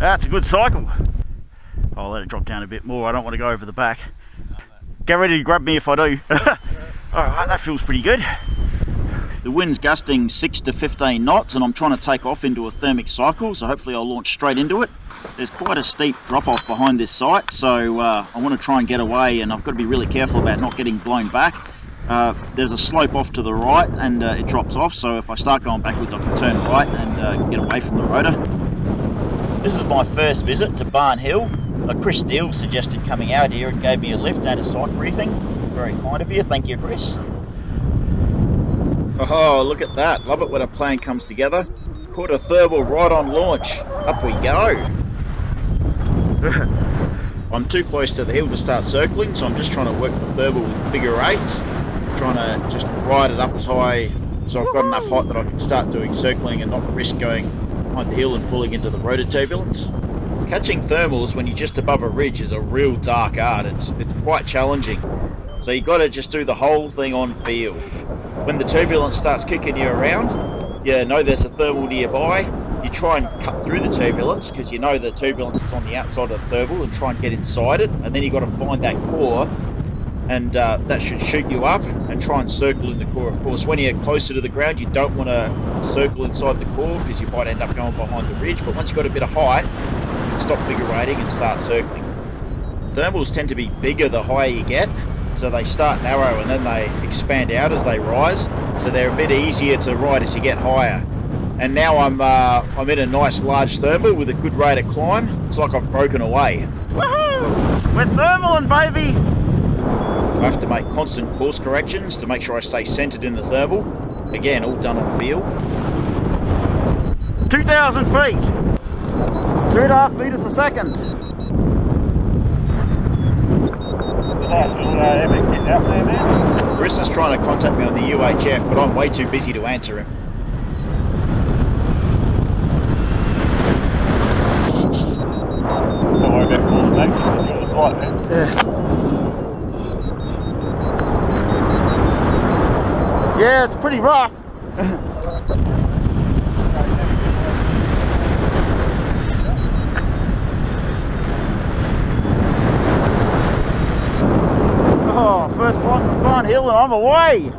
That's a good cycle. I'll let it drop down a bit more. I don't want to go over the back. Get ready to grab me if I do. Alright, that feels pretty good. The wind's gusting 6 to 15 knots and I'm trying to take off into a thermic cycle, so hopefully I'll launch straight into it. There's quite a steep drop off behind this site, so I want to try and get away, and I've got to be really careful about not getting blown back. There's a slope off to the right and it drops off, so if I start going backwards I can turn right and get away from the rotor. This is my first visit to Barn Hill. Chris Steele suggested coming out here and gave me a lift and a site briefing. Very kind of you, thank you Chris. Oh, look at that, love it when a plane comes together. Caught a thermal right on launch, up we go. I'm too close to the hill to start circling, so I'm just trying to work the thermal with figure eights, trying to just ride it up as high so I've got enough height that I can start doing circling and not risk going behind the hill and falling into the rotor turbulence. Catching thermals when you're just above a ridge is a real dark art. It's quite challenging, so you got to just do the whole thing on feel. When the turbulence starts kicking you around, you know there's a thermal nearby. You try and cut through the turbulence because you know the turbulence is on the outside of the thermal, and try and get inside it, and then you got to find that core, and that should shoot you up, and try and circle in the core. Of course, when you're closer to the ground, you don't want to circle inside the core because you might end up going behind the ridge, but once you've got a bit of height, you can stop figure eighting and start circling. Thermals tend to be bigger the higher you get, so they start narrow and then they expand out as they rise, so they're a bit easier to ride as you get higher. And now I'm in a nice large thermal with a good rate of climb. It's like I've broken away. Woohoo! We're thermaling, baby! I have to make constant course corrections to make sure I stay centered in the thermal. Again, all done on feel. 2,000 feet! 2.5 meters a second. Chris is trying to contact me on the UHF, but I'm way too busy to answer him. Don't worry about calls back, just enjoy the flight, man. Yeah, it's pretty rough. Oh, first flight from Barn Hill and I'm away.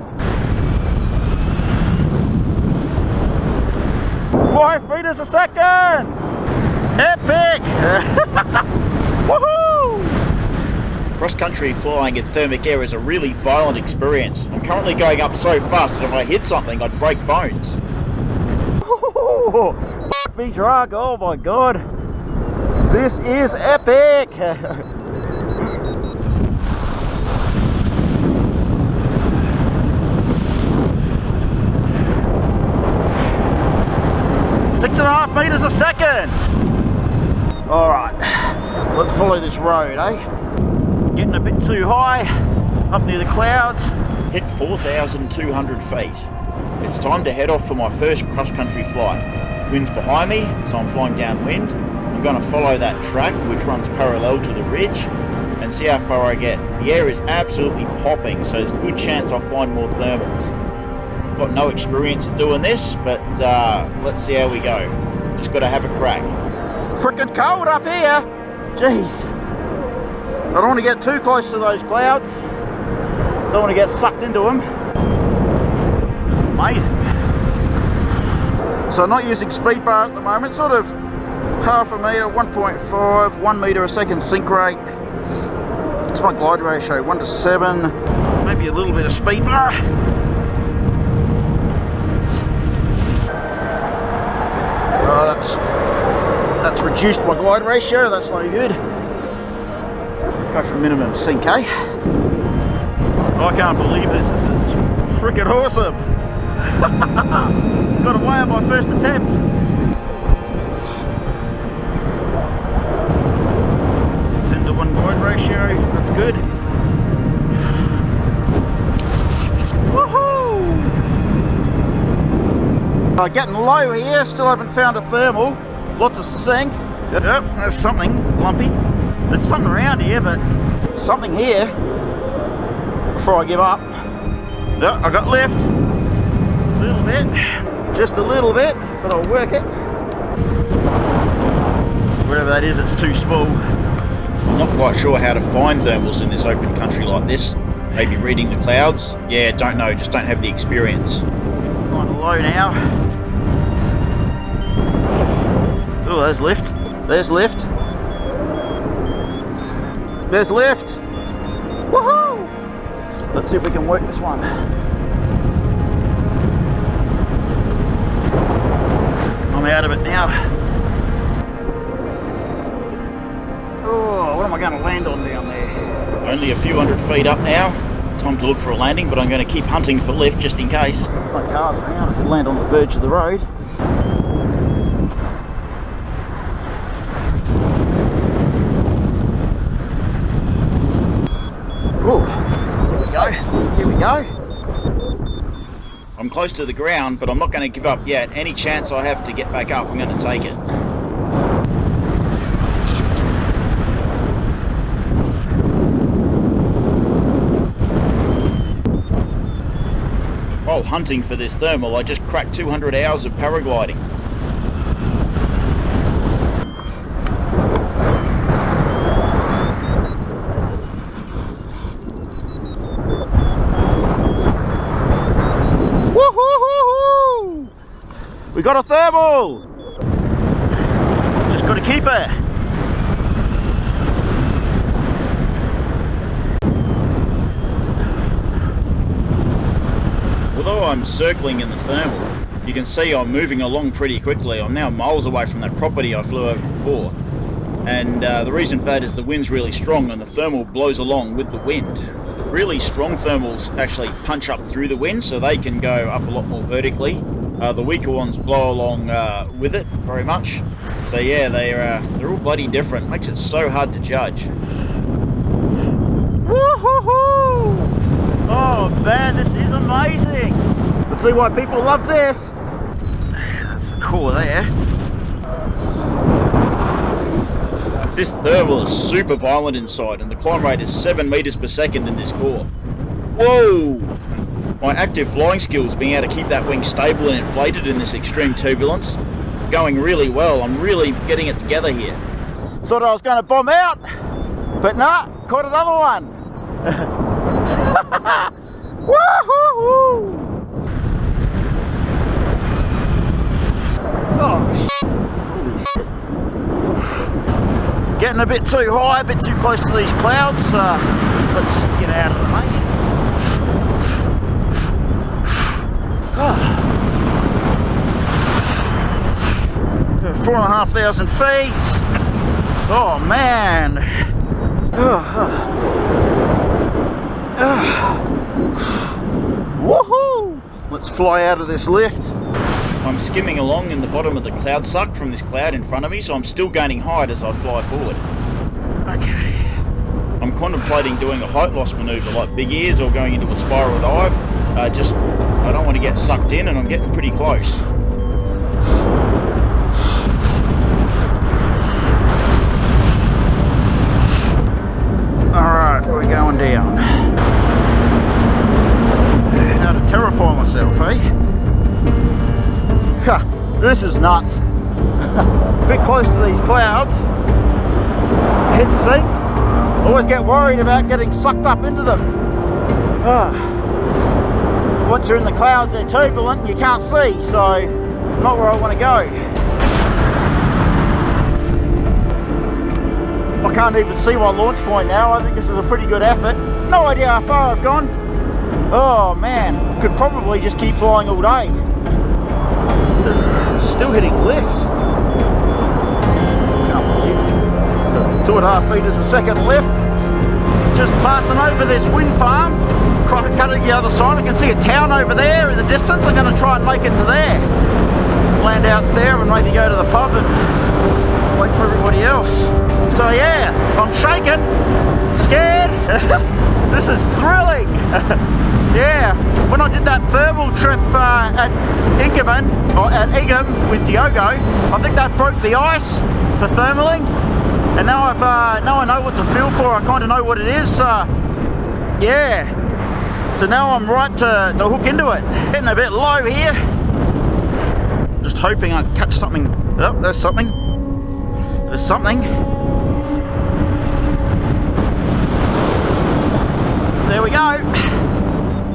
5 meters a second. Epic! Woohoo! Cross-country flying in thermic air is a really violent experience. I'm currently going up so fast that if I hit something, I'd break bones. Ooh, fuck me drunk, oh my god. This is epic! Six and a half meters a second! Alright, let's follow this road, eh? Getting a bit too high, up near the clouds. Hit 4,200 feet. It's time to head off for my first cross-country flight. Wind's behind me, so I'm flying downwind. I'm going to follow that track, which runs parallel to the ridge, and see how far I get. The air is absolutely popping, so there's a good chance I'll find more thermals. Got no experience at doing this, but let's see how we go. Just got to have a crack. Frickin' cold up here! Jeez. I don't want to get too close to those clouds. Don't want to get sucked into them. It's amazing. So I'm not using speed bar at the moment, sort of half a meter, 1.5, 1 meter a second sync rate. It's my glide ratio, 1 to 7. Maybe a little bit of speed bar. Oh, that's reduced my glide ratio, that's no good. Go for minimum sync, eh? I can't believe this is freaking awesome. Got away on my first attempt. 10 to 1 glide ratio, that's good. Woohoo! Getting low here, still haven't found a thermal. Lots of sync. Yep, there's something lumpy. There's something around here, but something here before I give up. Yep, I got lift. A little bit. Just a little bit, but I'll work it. whatever that is, it's too small. I'm not quite sure how to find thermals in this open country like this. Maybe reading the clouds? Yeah, don't know, just don't have the experience. Kind of low now. Oh, there's lift. There's lift. There's lift. Woohoo! Let's see if we can work this one. I'm out of it now. Oh, what am I going to land on down there? Only a few hundred feet up now. Time to look for a landing, but I'm going to keep hunting for lift just in case. My car's around. I could land on the verge of the road. Oh, here we go. Here we go. I'm close to the ground, but I'm not going to give up yet. Any chance I have to get back up, I'm going to take it. While hunting for this thermal, I just cracked 200 hours of paragliding. Woohoo! We got a thermal! Just got to keep it. Although I'm circling in the thermal, you can see I'm moving along pretty quickly. I'm now miles away from that property I flew over before. And the reason for that is the wind's really strong and the thermal blows along with the wind. Really strong thermals actually punch up through the wind, so they can go up a lot more vertically. The weaker ones blow along with it very much. So yeah, they're all bloody different. Makes it so hard to judge. Woohoo! Oh man, this is amazing! Let's see why people love this. That's the core there. This thermal is super violent inside, and the climb rate is 7 meters per second in this core. Whoa! My active flying skills, being able to keep that wing stable and inflated in this extreme turbulence, going really well. I'm really getting it together here. Thought I was going to bomb out, but nah, caught another one. Woohoo! Oh, shit. Getting a bit too high, a bit too close to these clouds. Let's get out of the way. 4,500 feet. Oh man. Woohoo! Let's fly out of this lift. I'm skimming along in the bottom of the cloud suck from this cloud in front of me, so I'm still gaining height as I fly forward. Okay. I'm contemplating doing a height loss manoeuvre like big ears or going into a spiral dive. I don't want to get sucked in, and I'm getting pretty close. Alright, we're going down. How to terrify myself, eh? Ha, this is nuts. A bit close to these clouds. Head sink. Always get worried about getting sucked up into them. Once you're in the clouds, they're turbulent and you can't see, so not where I want to go. I can't even see my launch point now. I think this is a pretty good effort. No idea how far I've gone. Oh man, could probably just keep flying all day. Still hitting lift. Can't believe it. 2.5 meters a second lift. Just passing over this wind farm. Cutting the other side. I can see a town over there in the distance. I'm going to try and make it to there. Land out there and maybe go to the pub and wait for everybody else. So yeah, I'm shaking, scared. This is thrilling. Yeah, when I did that thermal trip at Inkerman, or at Egham with Diogo, I think that broke the ice for thermaling. And now now I know what to feel for. I kind of know what it is. Yeah. So now I'm right to hook into it. Getting a bit low here. Just hoping I catch something. Oh, there's something. There's something. There we go.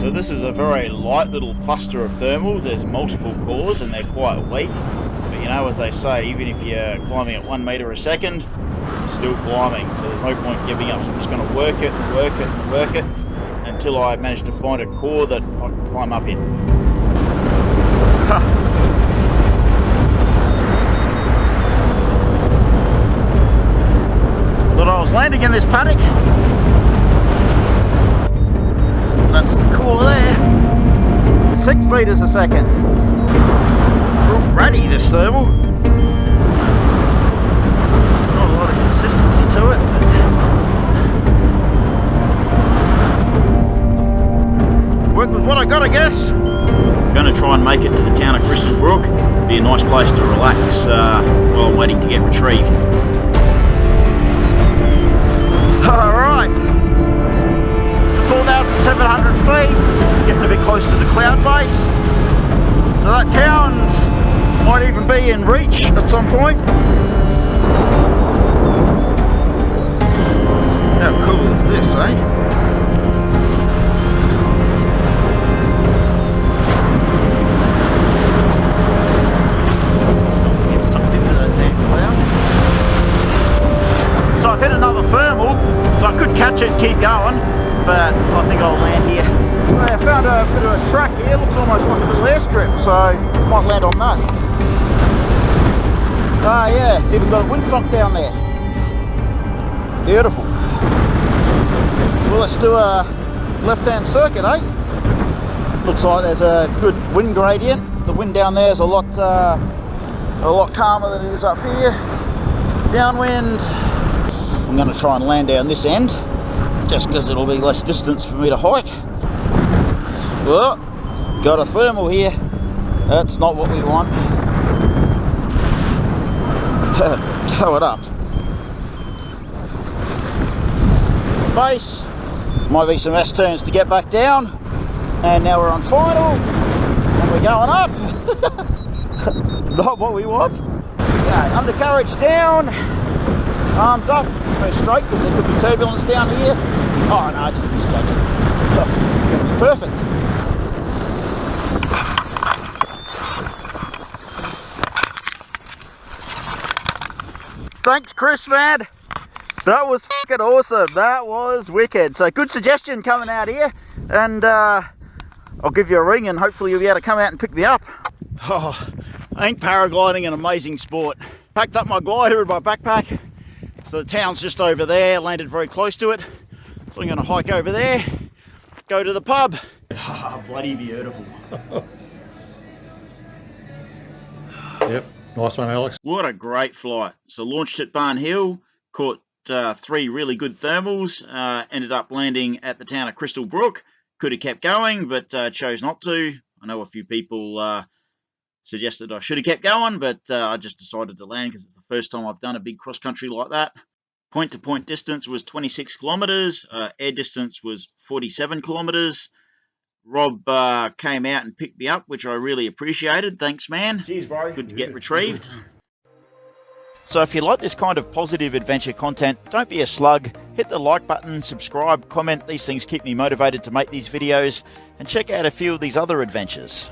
So this is a very light little cluster of thermals. There's multiple cores and they're quite weak. But you know, as they say, even if you're climbing at 1 meter a second, you're still climbing. So there's no point giving up. So I'm just going to work it and work it and work it until I manage to find a core that I can climb up in. Thought I was landing in this paddock. That's the core there. 6 meters a second. It's real ratty, this thermal. Not a lot of consistency to it. Work with what I got, I guess. I'm going to try and make it to the town of Crystal Brook. Be a nice place to relax while I'm waiting to get retrieved. Alright, 4,700 feet, getting a bit close to the cloud base. So that town might even be in reach at some point. How cool is this, eh? Get sucked into that damn cloud. So I've hit another thermal, so I could catch it and keep going, but I think I'll land here. I found a bit of a track here, looks almost like a little airstrip, so I might land on that. Ah yeah, even got a windsock down there. Beautiful. Well, let's do a left-hand circuit, eh? Looks like there's a good wind gradient. The wind down there is a lot calmer than it is up here. Downwind. I'm going to try and land down this end, just because it'll be less distance for me to hike. Oh, got a thermal here. That's not what we want. Tow it up. Base. Might be some S-turns to get back down. And now we're on final. And we're going up. Not what we want. Okay, undercarriage down. Arms up. Go straight because there could be turbulence down here. Oh no, I didn't misjudge it. Oh, it's going to be perfect. Thanks, Chris, man. That was fucking awesome. That was wicked. So good suggestion coming out here, and I'll give you a ring and hopefully you'll be able to come out and pick me up. Oh, ain't paragliding an amazing sport? Packed up my glider and my backpack. So the town's just over there, landed very close to it. So I'm going to hike over there, go to the pub. Oh, bloody beautiful. Yep, nice one, Alex. What a great flight. So launched at Barn Hill, caught 3 really good thermals, ended up landing at the town of Crystal Brook. Could have kept going, but chose not to. I know a few people suggested I should have kept going, but I just decided to land because it's the first time I've done a big cross country like that. Point to point distance was 26 kilometres, air distance was 47 kilometres. Rob came out and picked me up, which I really appreciated. Thanks, man. Cheers, bro. Good to get retrieved. So if you like this kind of positive adventure content, don't be a slug. Hit the like button, subscribe, comment. These things keep me motivated to make these videos, and check out a few of these other adventures.